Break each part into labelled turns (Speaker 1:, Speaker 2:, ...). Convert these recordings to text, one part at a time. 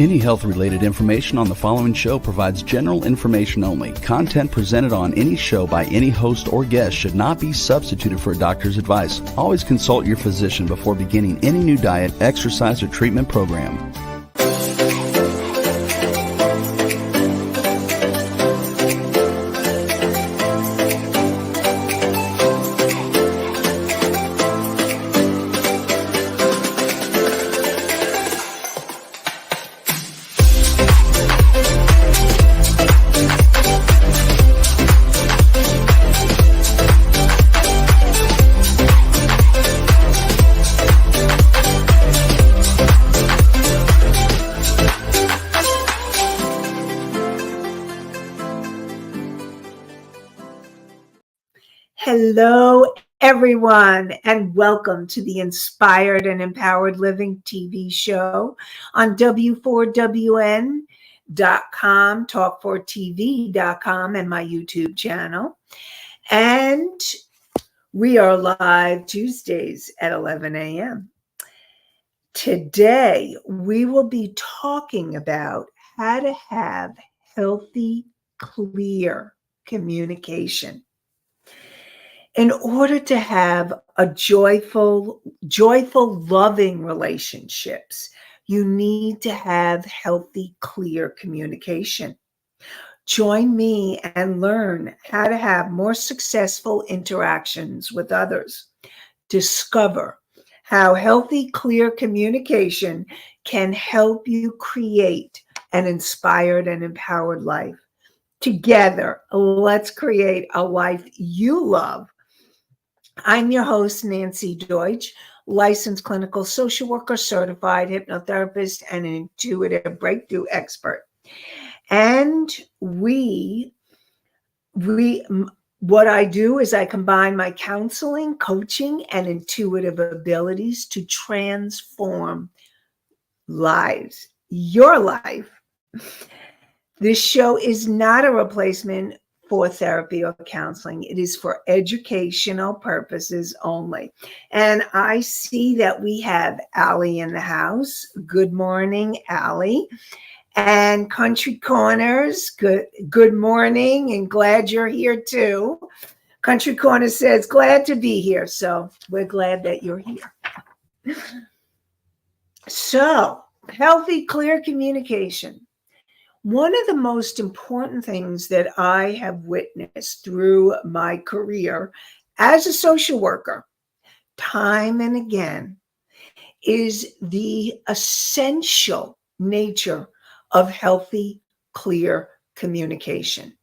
Speaker 1: Any health-related information on the following show provides general information only. Content presented on any show by any host or guest should not be substituted for a doctor's advice. Always consult your physician before beginning any new diet, exercise, or treatment program.
Speaker 2: Hello, everyone, and welcome to the Inspired and Empowered Living TV show on W4WN.com, Talk4TV.com, and my YouTube channel. And we are live Tuesdays at 11 a.m. Today, we will be talking about how to have healthy, clear communication. In order to have a joyful, loving relationships, you need to have healthy, clear communication. Join me and learn how to have more successful interactions with others. Discover how healthy, clear communication can help you create an inspired and empowered life. Together, let's create a life you love. I'm your host, Nanci Deutsch, licensed clinical social worker, certified hypnotherapist, and an intuitive breakthrough expert. And what I do is I combine my counseling, coaching, and intuitive abilities to transform lives, your life. This show is not a replacement for therapy or counseling. It is for educational purposes only. And I see that we have Allie in the house. Good morning, Allie. And Country Corners, good morning, and glad you're here too. Country Corner says, glad to be here. So we're glad that you're here. So, healthy, clear communication. One of the most important things that I have witnessed through my career as a social worker, time and again, is the essential nature of healthy, clear communication.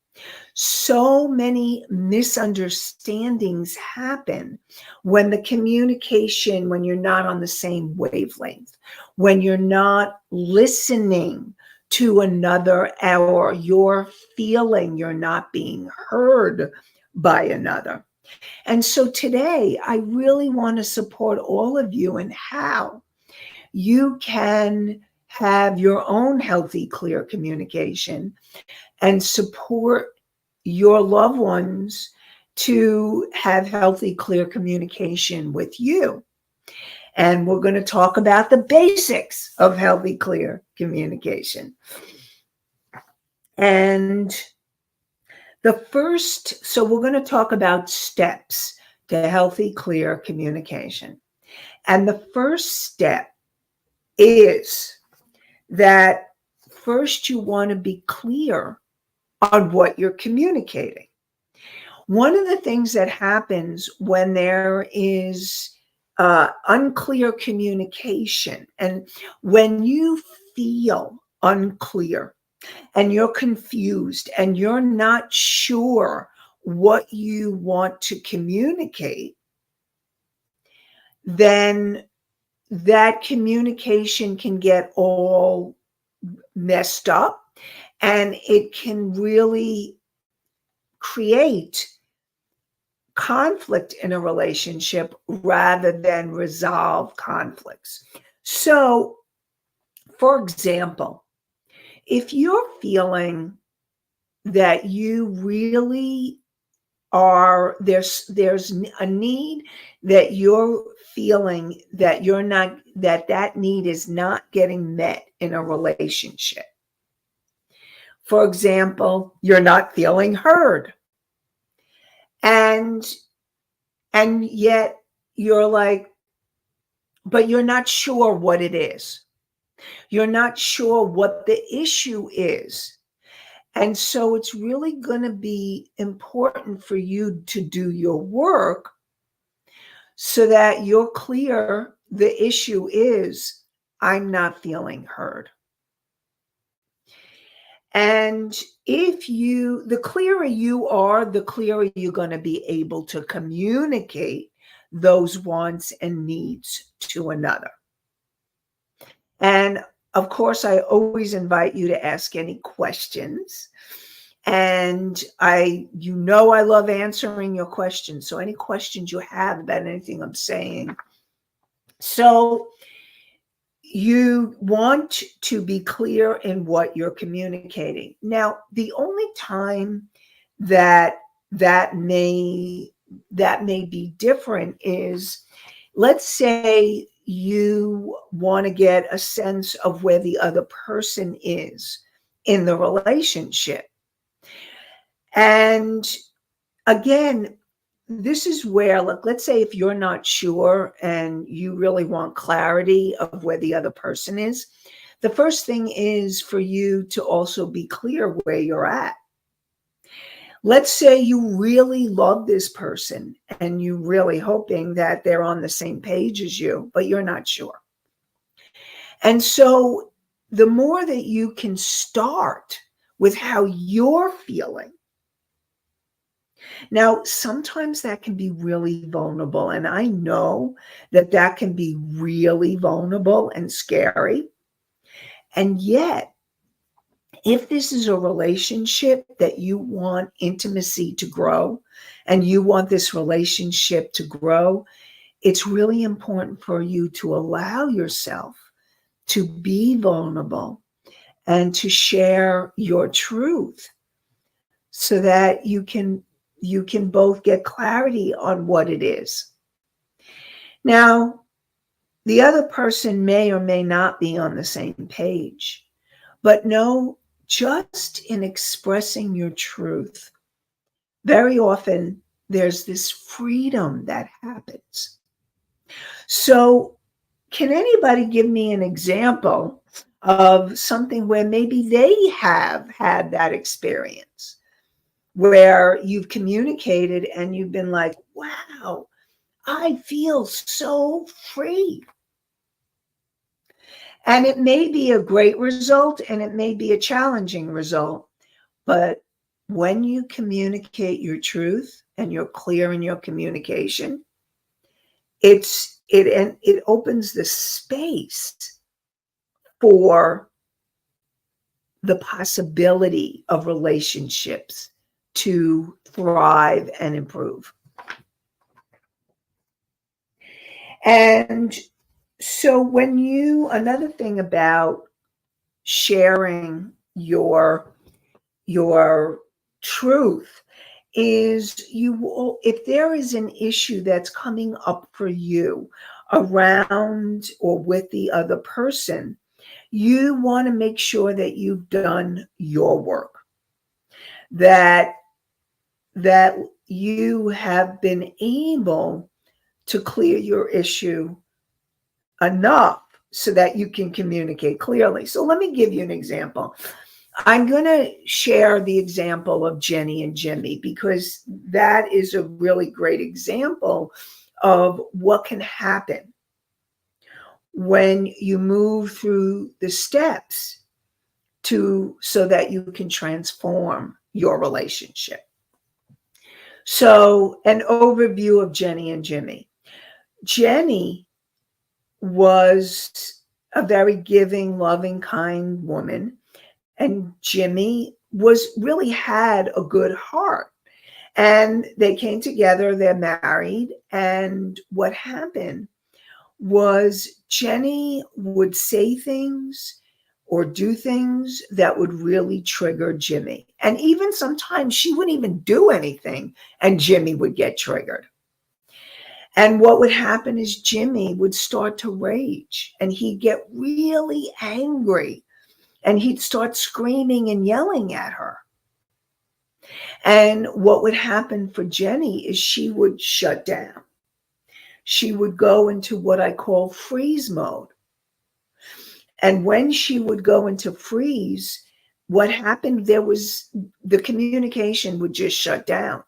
Speaker 2: So many misunderstandings happen when the communication, when you're not on the same wavelength, when you're not listening to another, or you're feeling you're not being heard by another. And so today, I really want to support all of you in how you can have your own healthy, clear communication and support your loved ones to have healthy, clear communication with you. And we're going to talk about the basics of healthy, clear communication. And so we're going to talk about steps to healthy, clear communication. And the first step is that first you want to be clear on what you're communicating. One of the things that happens when there is unclear communication, and when you feel unclear and you're confused and you're not sure what you want to communicate, then that communication can get all messed up, and it can really create conflict in a relationship rather than resolve conflicts. So, for example, if you're feeling that you really there's a need that you're feeling that you're not, that need is not getting met in a relationship. For example, you're not feeling heard. And yet you're like, but you're not sure what it is. You're not sure what the issue is. And so it's really going to be important for you to do your work so that you're clear. The issue is, I'm not feeling heard. And the clearer you are, the clearer you're going to be able to communicate those wants and needs to another. And of course, I always invite you to ask any questions. And I love answering your questions. So any questions you have about anything I'm saying. So you want to be clear in what you're communicating. Now, the only time that may be different is, let's say you want to get a sense of where the other person is in the relationship. And again, this is where, let's say if you're not sure and you really want clarity of where the other person is, the first thing is for you to also be clear where you're at. Let's say you really love this person and you're really hoping that they're on the same page as you, but you're not sure. And so the more that you can start with how you're feeling. Now, sometimes that can be really vulnerable. And I know that can be really vulnerable and scary. And yet, if this is a relationship that you want intimacy to grow and you want this relationship to grow, it's really important for you to allow yourself to be vulnerable and to share your truth so that you can both get clarity on what it is. Now, the other person may or may not be on the same page, but know, just in expressing your truth, very often there's this freedom that happens. So, can anybody give me an example of something where maybe they have had that experience, where you've communicated and you've been like, wow, I feel so free? And it may be a great result and it may be a challenging result, but when you communicate your truth and you're clear in your communication, it opens the space for the possibility of relationships to thrive and improve. And so another thing about sharing your truth is, if there is an issue that's coming up for you around or with the other person, you want to make sure that you've done your work, that you have been able to clear your issue enough so that you can communicate clearly. So let me give you an example. I'm going to share the example of Jenny and Jimmy, because that is a really great example of what can happen when you move through the steps so that you can transform your relationship. So, an overview of Jenny and Jimmy. Jenny was a very giving, loving, kind woman. And Jimmy really had a good heart. And they came together, they're married. And what happened was Jenny would say things or do things that would really trigger Jimmy. And even sometimes she wouldn't even do anything and Jimmy would get triggered. And what would happen is Jimmy would start to rage and he'd get really angry and he'd start screaming and yelling at her. And what would happen for Jenny is she would shut down. She would go into what I call freeze mode. And when she would go into freeze, what happened, the communication would just shut down.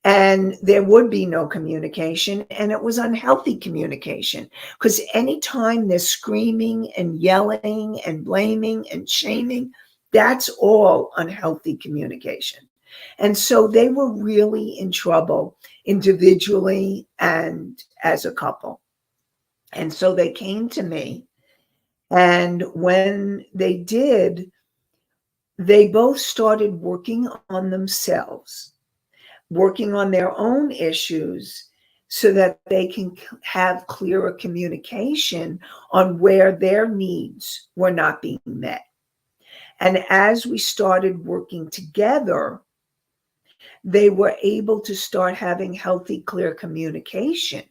Speaker 2: And there would be no communication, and it was unhealthy communication. Because anytime there's screaming and yelling and blaming and shaming, that's all unhealthy communication. And so they were really in trouble individually and as a couple. And so they came to me. And when they did, they both started working on themselves, working on their own issues so that they can have clearer communication on where their needs were not being met. And as we started working together, they were able to start having healthy, clear communication.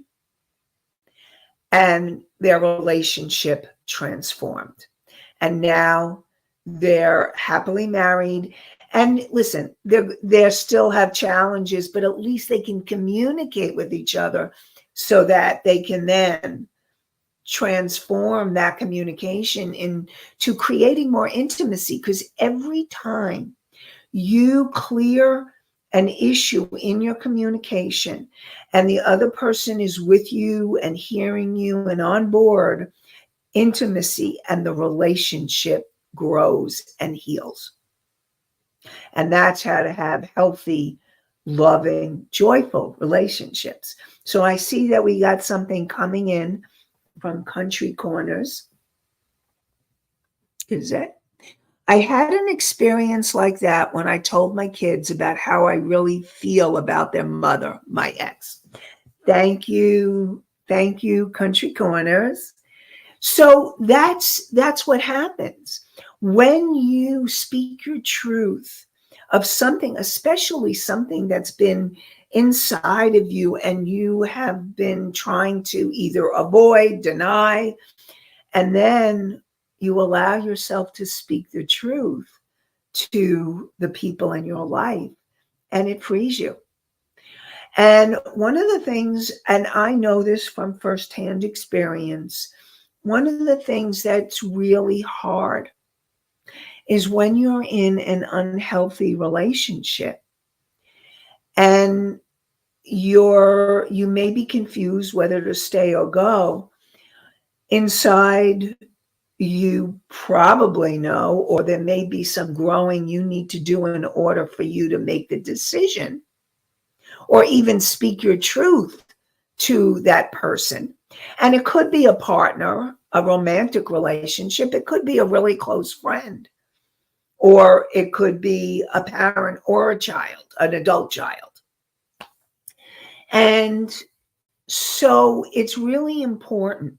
Speaker 2: And their relationship transformed. And now they're happily married. And listen, they still have challenges, but at least they can communicate with each other so that they can then transform that communication into creating more intimacy. Because every time you clear an issue in your communication and the other person is with you and hearing you and on board, intimacy and the relationship grows and heals. And that's how to have healthy, loving, joyful relationships. So I see that we got something coming in from Country Corners. Is that? I had an experience like that when I told my kids about how I really feel about their mother, my ex. Thank you. Thank you, Country Corners. So that's what happens. When you speak your truth of something, especially something that's been inside of you and you have been trying to either avoid, deny, and then you allow yourself to speak the truth to the people in your life, and it frees you. And one of the things, and I know this from firsthand experience, one of the things that's really hard is when you're in an unhealthy relationship and you may be confused whether to stay or go. Inside, you probably know, or there may be some growing you need to do in order for you to make the decision or even speak your truth to that person. And it could be a partner, a romantic relationship. It could be a really close friend, or it could be a parent or a child, an adult child. And so it's really important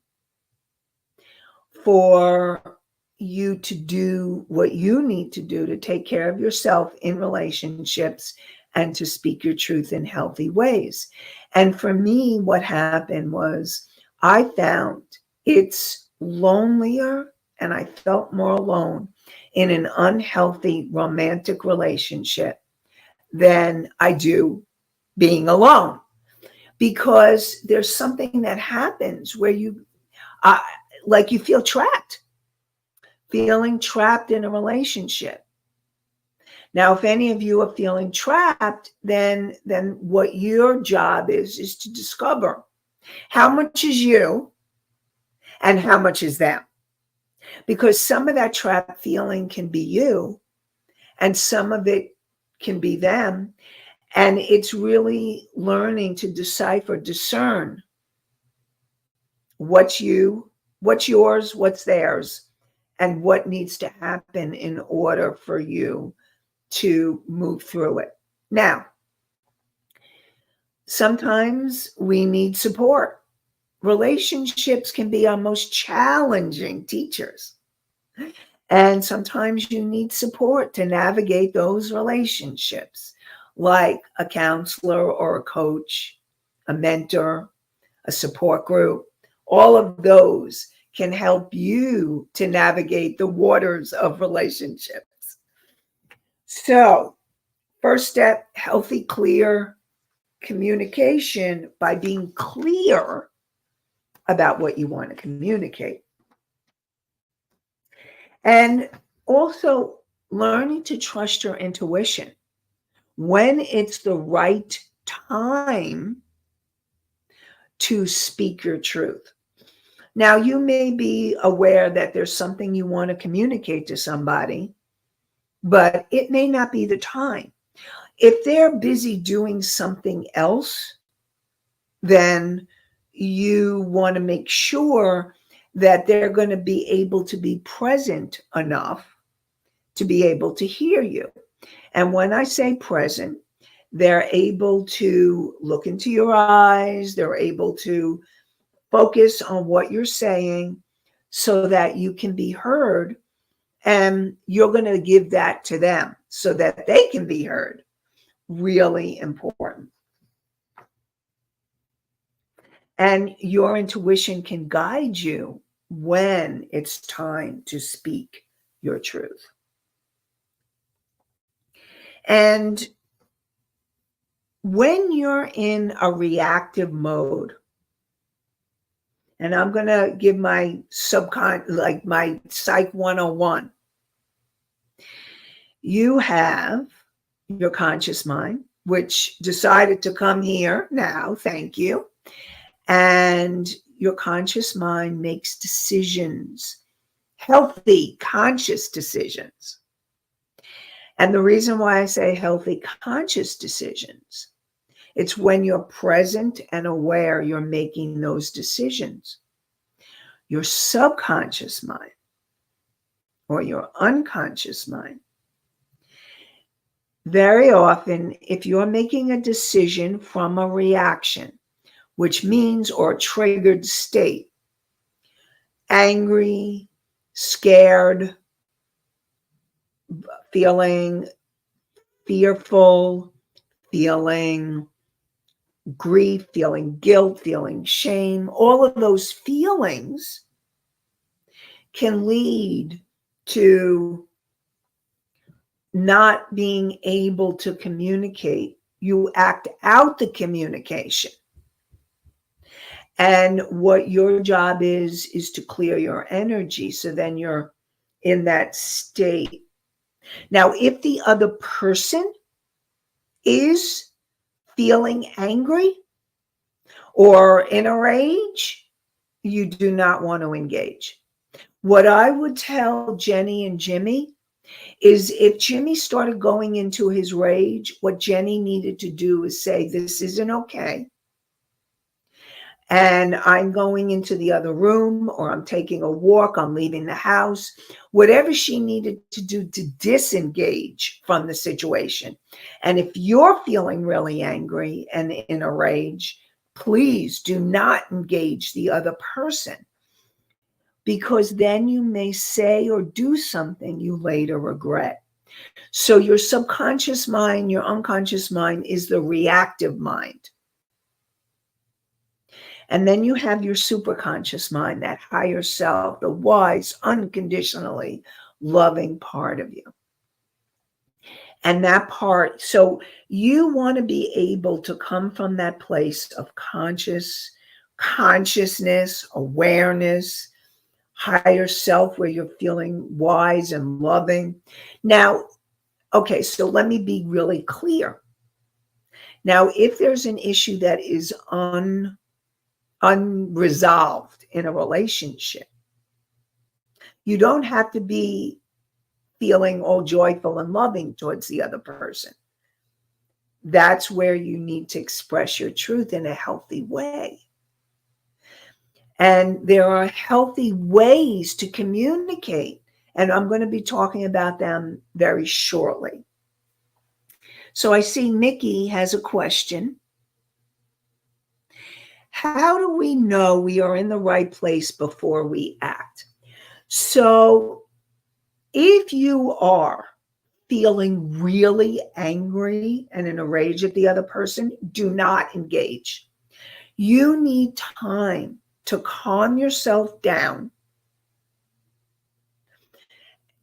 Speaker 2: for you to do what you need to do to take care of yourself in relationships and to speak your truth in healthy ways. And for me, what happened was I found it's lonelier and I felt more alone in an unhealthy romantic relationship than I do being alone. Because there's something that happens where you feel trapped, feeling trapped in a relationship. Now, if any of you are feeling trapped, then what your job is to discover how much is you and how much is them. Because some of that trapped feeling can be you and some of it can be them. And it's really learning to discern what's you, what's yours, what's theirs, and what needs to happen in order for you to move through it. Now, sometimes we need support. Relationships can be our most challenging teachers. And sometimes you need support to navigate those relationships, like a counselor or a coach, a mentor, a support group. All of those can help you to navigate the waters of relationships. So, first step, healthy, clear communication by being clear about what you want to communicate. And also learning to trust your intuition when it's the right time to speak your truth. Now, you may be aware that there's something you want to communicate to somebody, but it may not be the time. If they're busy doing something else, then you want to make sure that they're going to be able to be present enough to be able to hear you. And when I say present, they're able to look into your eyes, they're able to focus on what you're saying so that you can be heard. And you're going to give that to them so that they can be heard. Really important. And your intuition can guide you when it's time to speak your truth. And when you're in a reactive mode, and I'm going to give my like my Psych 101, you have your conscious mind, which decided to come here now. Thank you. And your conscious mind makes decisions, healthy, conscious decisions. And the reason why I say healthy, conscious decisions, it's when you're present and aware you're making those decisions. Your subconscious mind or your unconscious mind, very often, if you're making a decision from a reaction, which means, or a triggered state, angry, scared, feeling fearful, feeling grief, feeling guilt, feeling shame, all of those feelings can lead to not being able to communicate. You act out the communication. And what your job is to clear your energy. So then you're in that state. Now, if the other person is feeling angry or in a rage, you do not want to engage. What I would tell Jenny and Jimmy is if Jimmy started going into his rage, what Jenny needed to do is say, this isn't okay. And I'm going into the other room, or I'm taking a walk, I'm leaving the house, whatever she needed to do to disengage from the situation. And if you're feeling really angry and in a rage, please do not engage the other person, because then you may say or do something you later regret. So your subconscious mind, your unconscious mind is the reactive mind. And then you have your superconscious mind, that higher self, the wise, unconditionally loving part of you. And that part, so you want to be able to come from that place of consciousness, awareness, higher self, where you're feeling wise and loving. Now, okay, so let me be really clear. Now, if there's an issue that is unresolved in a relationship, you don't have to be feeling all joyful and loving towards the other person. That's where you need to express your truth in a healthy way. And there are healthy ways to communicate, and I'm going to be talking about them very shortly. So I see Mickey has a question. How do we know we are in the right place before we act? So If you are feeling really angry and in a rage at the other person, do not engage. You need time to calm yourself down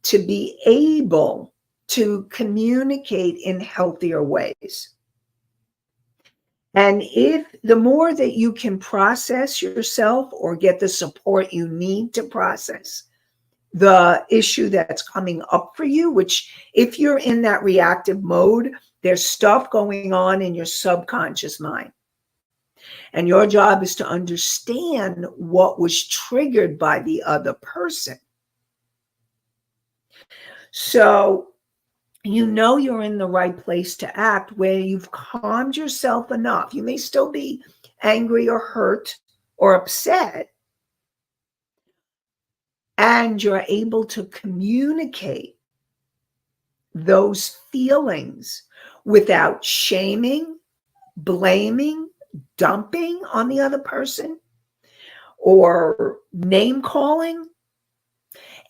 Speaker 2: to be able to communicate in healthier ways. And if the more that you can process yourself or get the support you need to process the issue that's coming up for you, which if you're in that reactive mode, there's stuff going on in your subconscious mind. And your job is to understand what was triggered by the other person. So you know you're in the right place to act where you've calmed yourself enough. You may still be angry or hurt or upset, and you're able to communicate those feelings without shaming, blaming, dumping on the other person, or name calling.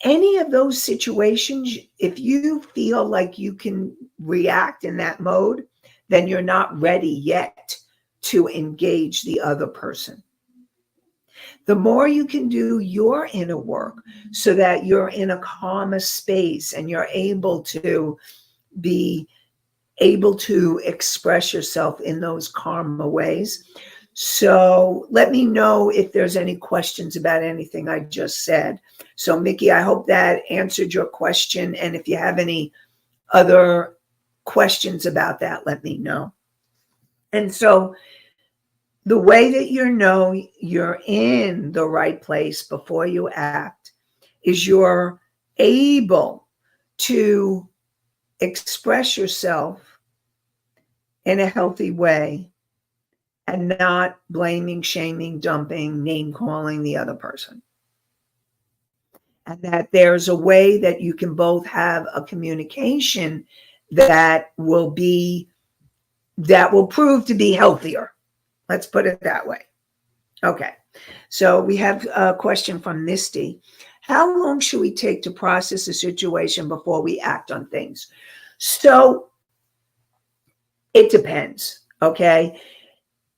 Speaker 2: Any of those situations, if you feel like you can react in that mode, then you're not ready yet to engage the other person. The more you can do your inner work so that you're in a calmer space and you're able to be able to express yourself in those calmer ways. So let me know if there's any questions about anything I just said. So Mickey, I hope that answered your question. And if you have any other questions about that, let me know. And so the way that you know you're in the right place before you act is you're able to express yourself in a healthy way and not blaming, shaming, dumping, name calling the other person. And that there's a way that you can both have a communication that will prove to be healthier. Let's put it that way. Okay. So we have a question from Misty. How long should we take to process a situation before we act on things? So it depends. Okay.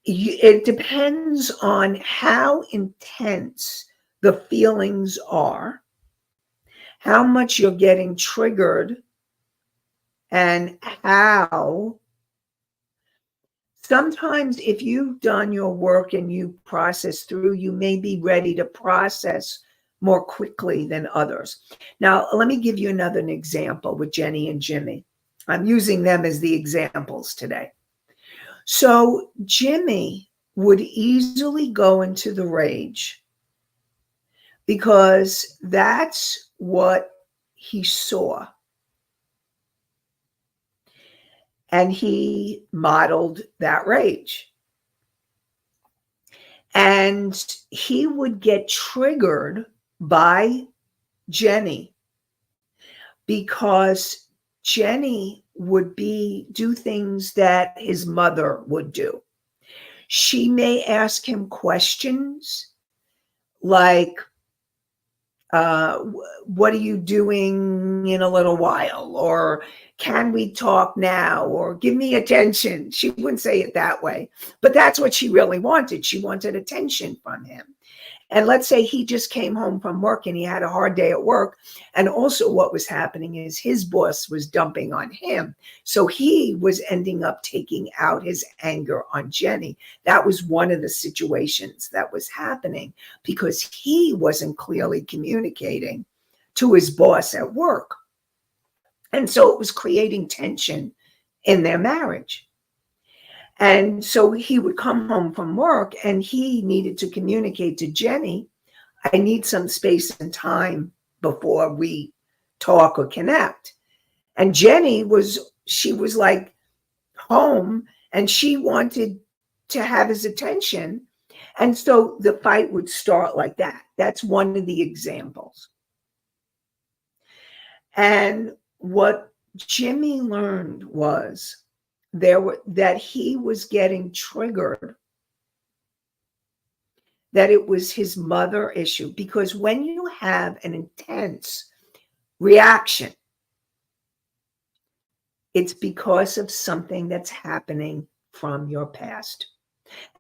Speaker 2: It depends on how intense the feelings are, how much you're getting triggered, and how sometimes if you've done your work and you process through, you may be ready to process more quickly than others. Now, let me give you another example with Jenny and Jimmy. I'm using them as the examples today. So Jimmy would easily go into the rage because that's what he saw. And he modeled that rage. And he would get triggered by Jenny because Jenny would do things that his mother would do. She may ask him questions like, what are you doing in a little while? Or can we talk now? Or give me attention. She wouldn't say it that way, but that's what she really wanted. She wanted attention from him. And let's say he just came home from work and he had a hard day at work. And also what was happening is his boss was dumping on him. So he was ending up taking out his anger on Jenny. That was one of the situations that was happening because he wasn't clearly communicating to his boss at work. And so it was creating tension in their marriage. And so he would come home from work and he needed to communicate to Jenny, I need some space and time before we talk or connect. And Jenny was like home and she wanted to have his attention. And so the fight would start like that. That's one of the examples. And what Jimmy learned was that he was getting triggered, that it was his mother issue. Because when you have an intense reaction. It's because of something that's happening from your past.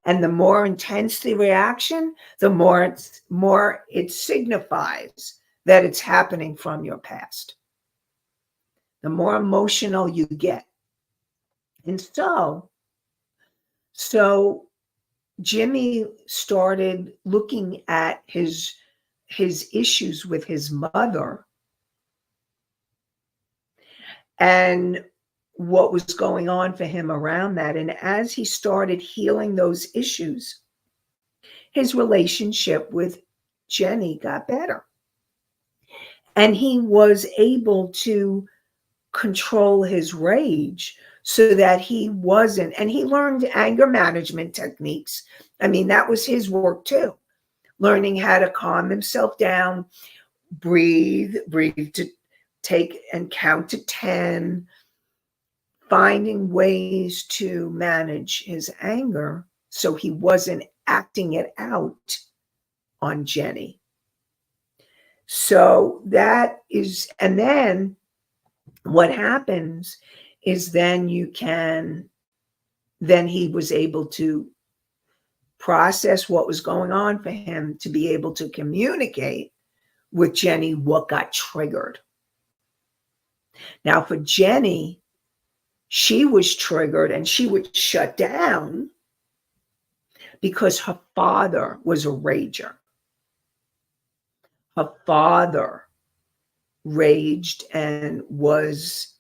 Speaker 2: And the more intense the reaction, the more it signifies that it's happening from your past. The more emotional you get. And so Jimmy started looking at his issues with his mother and what was going on for him around that. And as he started healing those issues, his relationship with Jenny got better. And he was able to control his rage so that he wasn't, and he learned anger management techniques. I mean, that was his work too, learning how to calm himself down, breathe to take and count to 10, finding ways to manage his anger so he wasn't acting it out on Jenny. So that is, and then what happens is then he was able to process what was going on for him to be able to communicate with Jenny what got triggered. Now for Jenny, she was triggered and she would shut down because her father was a rager. Her father raged and was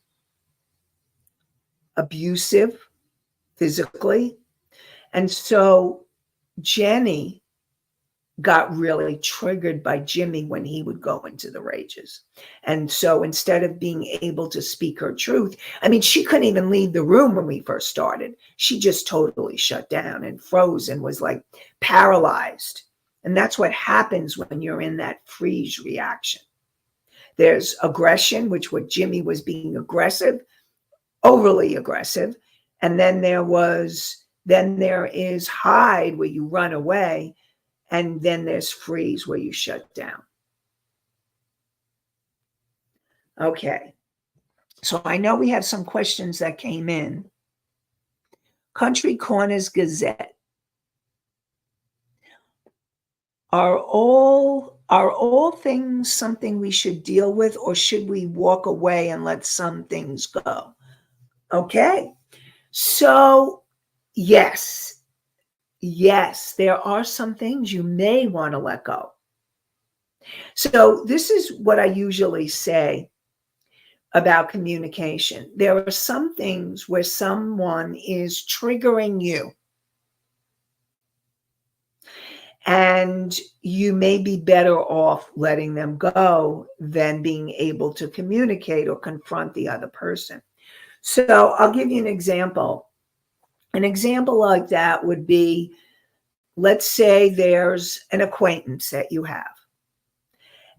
Speaker 2: abusive physically. And so Jenny got really triggered by Jimmy when he would go into the rages. And so instead of being able to speak her truth, I mean, she couldn't even leave the room when we first started. She just totally shut down and froze and was like paralyzed. And that's what happens when you're in that freeze reaction. There's aggression, which what Jimmy was being aggressive, overly aggressive. And then there is hide where you run away. And then there's freeze where you shut down. Okay. So I know we have some questions that came in. Country Corners Gazette. Are all things something we should deal with, or should we walk away and let some things go? Okay. So yes, there are some things you may want to let go. So this is what I usually say about communication. There are some things where someone is triggering you, and you may be better off letting them go than being able to communicate or confront the other person. So I'll give you an example. An example like that would be, let's say there's an acquaintance that you have,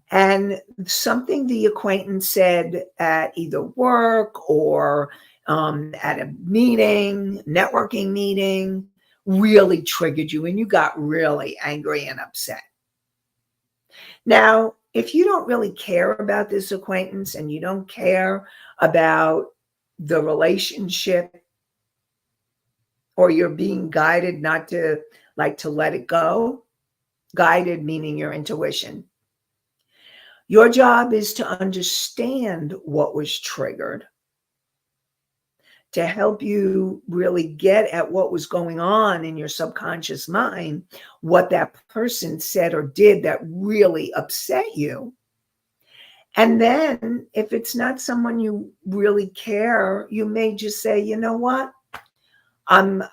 Speaker 2: and something the acquaintance said at either work or at a meeting, networking meeting, really triggered you and you got really angry and upset. Now, if you don't really care about this acquaintance and you don't care about the relationship, or you're being guided not to let it go, guided meaning your intuition. Your job is to understand what was triggered, to help you really get at what was going on in your subconscious mind, what that person said or did that really upset you. And then if it's not someone you really care, you may just say, you know what? I'm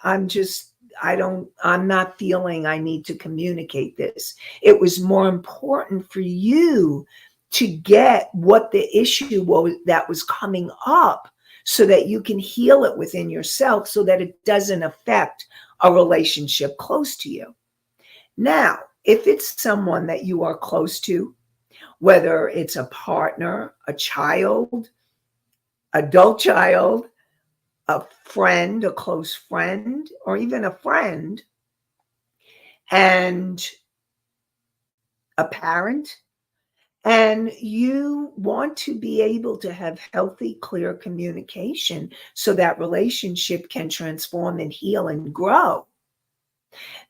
Speaker 2: not feeling I need to communicate this. It was more important for you to get what the issue was that was coming up so that you can heal it within yourself so that it doesn't affect a relationship close to you. Now, if it's someone that you are close to, whether it's a partner, a child, adult child, a friend, a close friend, or even a friend, and a parent, And you want to be able to have healthy, clear communication so that relationship can transform and heal and grow.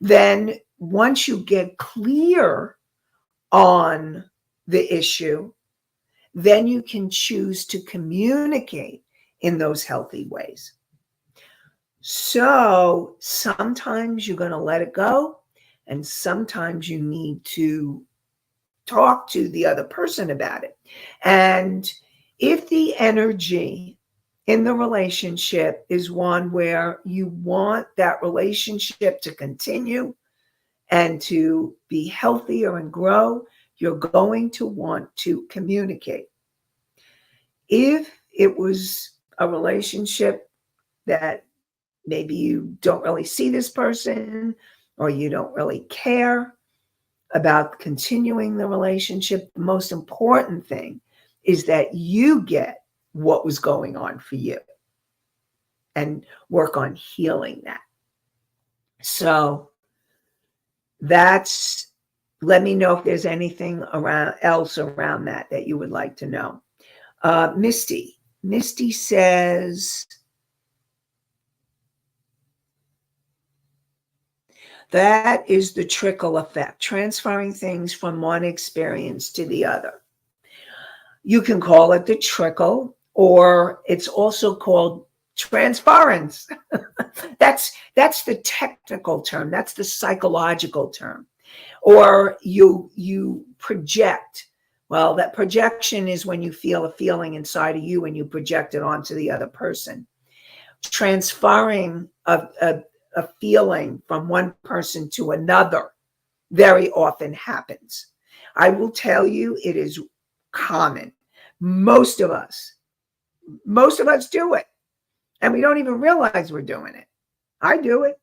Speaker 2: Then once you get clear on the issue, then you can choose to communicate in those healthy ways. So sometimes you're going to let it go, and sometimes you need to talk to the other person about it. And if the energy in the relationship is one where you want that relationship to continue and to be healthier and grow, you're going to want to communicate. If it was a relationship that maybe you don't really see this person or you don't really care about continuing the relationship, the most important thing is that you get what was going on for you and work on healing that. So let me know if there's anything else around that you would like to know. Misty says, that is the trickle effect, transferring things from one experience to the other. You can call it the trickle, or it's also called transference. That's the technical term. That's the psychological term. Or you project. Well, that projection is when you feel a feeling inside of you and you project it onto the other person. Transferring a feeling from one person to another very often happens. I will tell you, it is common. Most of us do it, and we don't even realize we're doing it. I do it.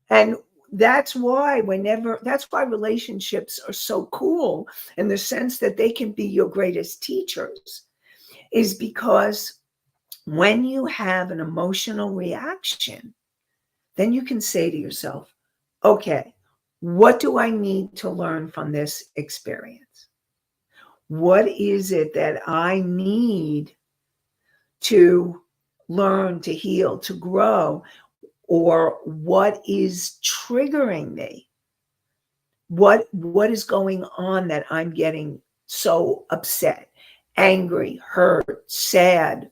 Speaker 2: And that's why relationships are so cool, in the sense that they can be your greatest teachers, is because when you have an emotional reaction, then you can say to yourself, okay, what do I need to learn from this experience? What is it that I need to learn, to heal, to grow? Or what is triggering me? What is going on that I'm getting so upset, angry, hurt, sad,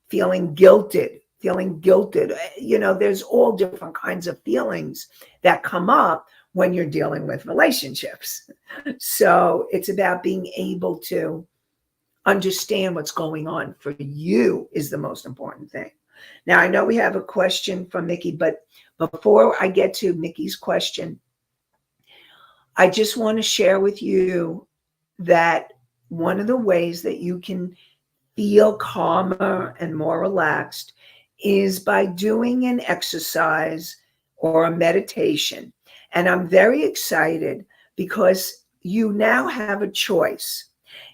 Speaker 2: feeling guilted? There's all different kinds of feelings that come up when you're dealing with relationships. So it's about being able to understand what's going on for you is the most important thing. Now, I know we have a question from Mickey, but before I get to Mickey's question, I just want to share with you that one of the ways that you can feel calmer and more relaxed is by doing an exercise or a meditation. And I'm very excited because you now have a choice.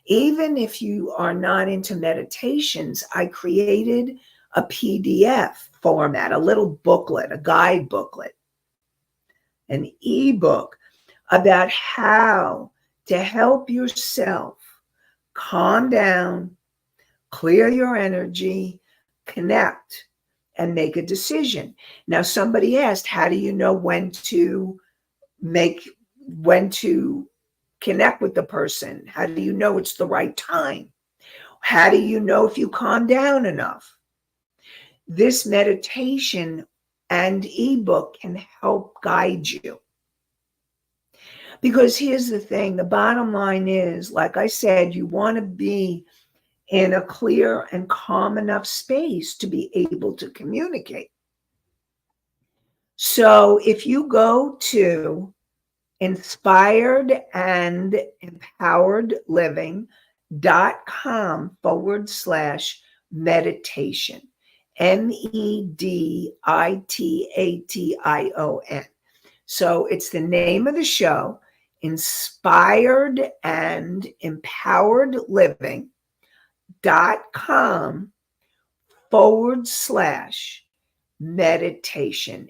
Speaker 2: Even if you are not into meditations, I created a PDF format, a little booklet, a guide booklet, an ebook about how to help yourself calm down, clear your energy, connect, and make a decision. Now, somebody asked, how do you know when to connect with the person? How do you know it's the right time? How do you know if you calm down enough? This meditation and ebook can help guide you. Because here's the thing, the bottom line is, like I said, you want to be in a clear and calm enough space to be able to communicate. So if you go to inspiredandempoweredliving.com/meditation, MEDITATION. So it's the name of the show, Inspired and Empowered Living.com/meditation,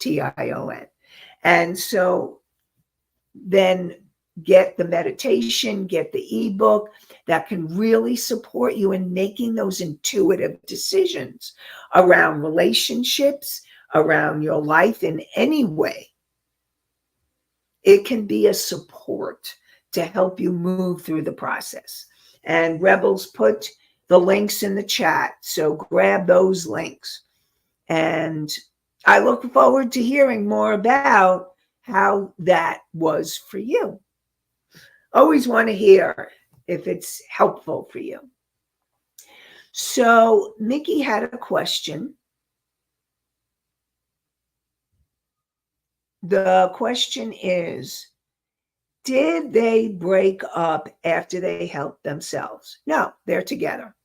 Speaker 2: MEDITATION. And so then get the meditation, get the ebook that can really support you in making those intuitive decisions around relationships, around your life in any way. It can be a support to help you move through the process. And Rebels put the links in the chat, so grab those links. And I look forward to hearing more about how that was for you. Always want to hear if it's helpful for you. So Mickey had a question. The question is, did they break up after they helped themselves? No, they're together.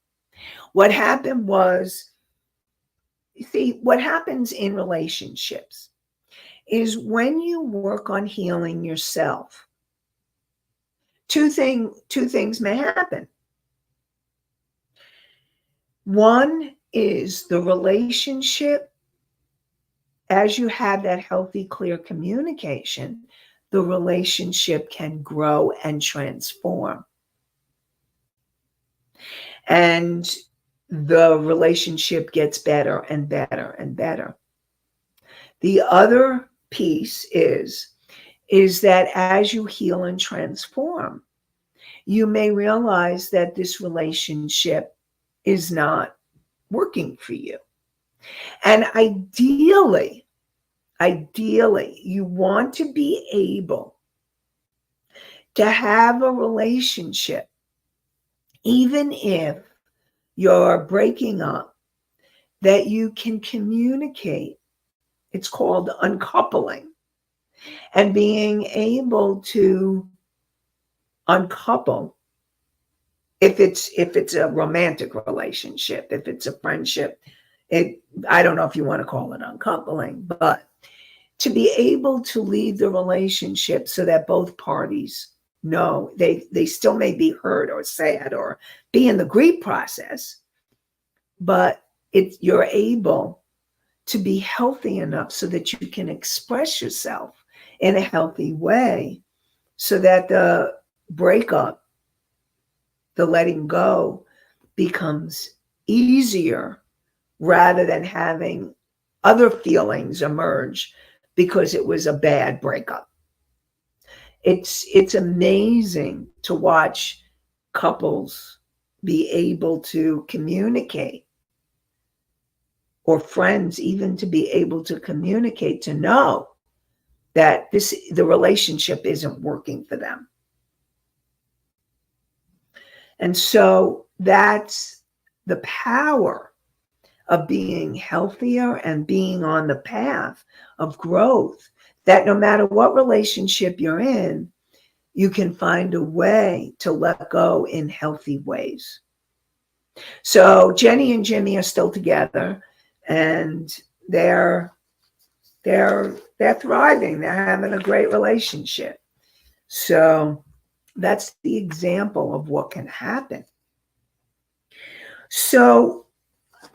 Speaker 2: What happened was, see, what happens in relationships is when you work on healing yourself, two things may happen. One is the relationship, as you have that healthy, clear communication, the relationship can grow and transform. And the relationship gets better and better and better. The other piece is that as you heal and transform, you may realize that this relationship is not working for you. And ideally, you want to be able to have a relationship, even if you're breaking up, that you can communicate. It's called uncoupling, and being able to uncouple. If it's a romantic relationship, if it's a friendship, I don't know if you want to call it uncoupling, but to be able to leave the relationship so that both parties know they still may be hurt or sad or be in the grief process, but you're able to be healthy enough so that you can express yourself in a healthy way, so that the breakup, the letting go, becomes easier rather than having other feelings emerge because it was a bad breakup. It's amazing to watch couples be able to communicate, or friends even to be able to communicate, to know that the relationship isn't working for them. And so that's the power of being healthier and being on the path of growth, that no matter what relationship you're in, you can find a way to let go in healthy ways. So Jenny and Jimmy are still together, and they're thriving. They're having a great relationship. So that's the example of what can happen. So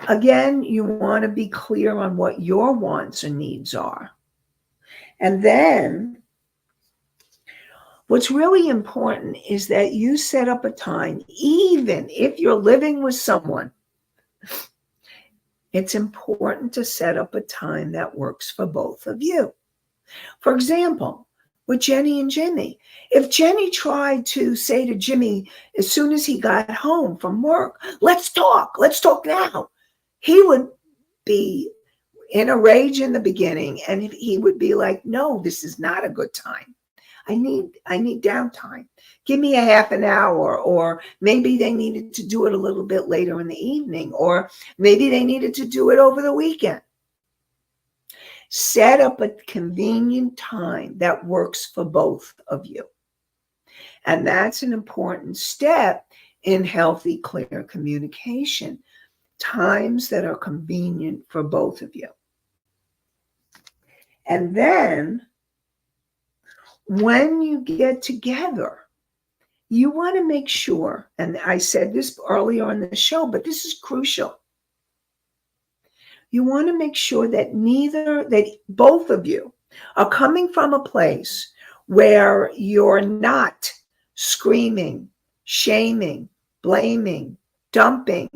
Speaker 2: again, you want to be clear on what your wants and needs are. And then what's really important is that you set up a time, even if you're living with someone. It's important to set up a time that works for both of you. For example, with Jenny and Jimmy, if Jenny tried to say to Jimmy as soon as he got home from work, let's talk now, he would be in a rage in the beginning, and he would be like, no, this is not a good time. I need downtime. Give me a half an hour. Or maybe they needed to do it a little bit later in the evening, or maybe they needed to do it over the weekend. Set up a convenient time that works for both of you. And that's an important step in healthy, clear communication. Times that are convenient for both of you. And then when you get together, you want to make sure, and I said this earlier on the show, but this is crucial. You want to make sure that both of you are coming from a place where you're not screaming, shaming, blaming, dumping,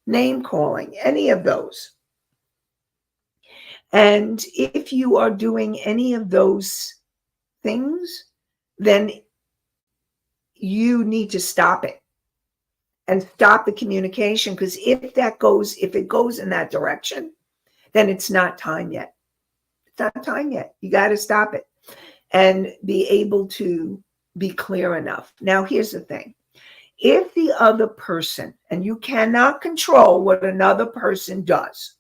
Speaker 2: name calling, any of those. And if you are doing any of those things, then you need to stop it and stop the communication, because if it goes in that direction, then it's not time yet. It's not time yet. You got to stop it and be able to be clear enough. Now, here's the thing. If the other person, and you cannot control what another person does,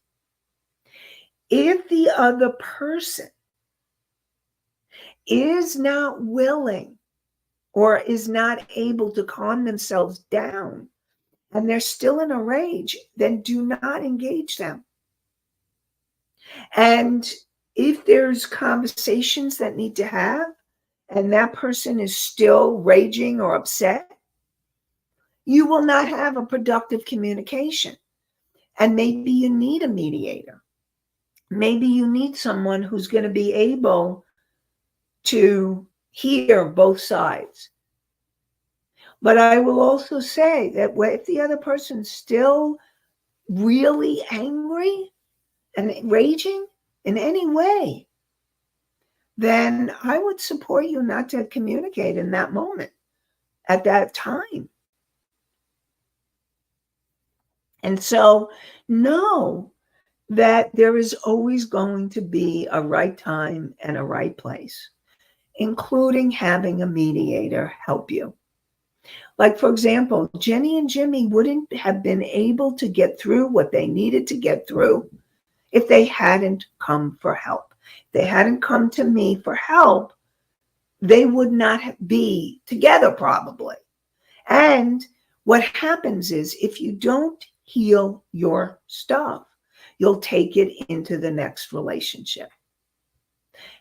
Speaker 2: if the other person is not willing or is not able to calm themselves down and they're still in a rage, then do not engage them. And if there's conversations that need to have and that person is still raging or upset, you will not have a productive communication. And maybe you need a mediator. Maybe you need someone who's going to be able to hear both sides. But I will also say that if the other person's still really angry and raging in any way, then I would support you not to communicate in that moment, at that time. And so know that there is always going to be a right time and a right place, including having a mediator help you. Like, for example, Jenny and Jimmy wouldn't have been able to get through what they needed to get through if they hadn't come for help. If they hadn't come to me for help, they would not be together probably. And what happens is, if you don't heal your stuff, you'll take it into the next relationship.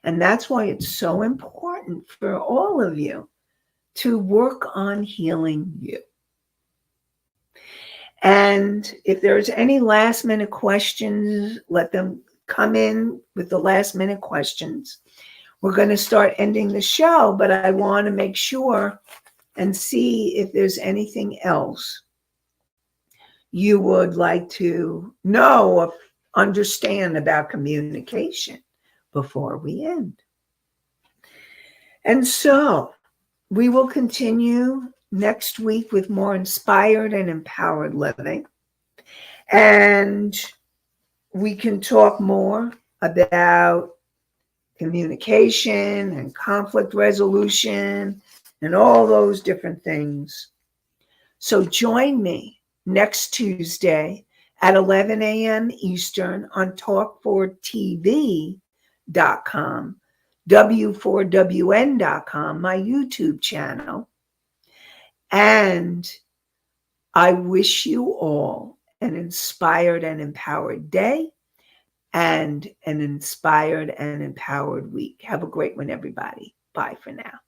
Speaker 2: And that's why it's so important for all of you to work on healing you. And if there's any last minute questions, let them come in with the last minute questions. We're going to start ending the show, but I want to make sure and see if there's anything else you would like to know or understand about communication before we end. And so we will continue next week with more inspired and empowered living. And we can talk more about communication and conflict resolution and all those different things. So join me next Tuesday at 11 a.m. Eastern on talk4tv.com, w4wn.com, my YouTube channel. And I wish you all an inspired and empowered day and an inspired and empowered week. Have a great one, everybody. Bye for now.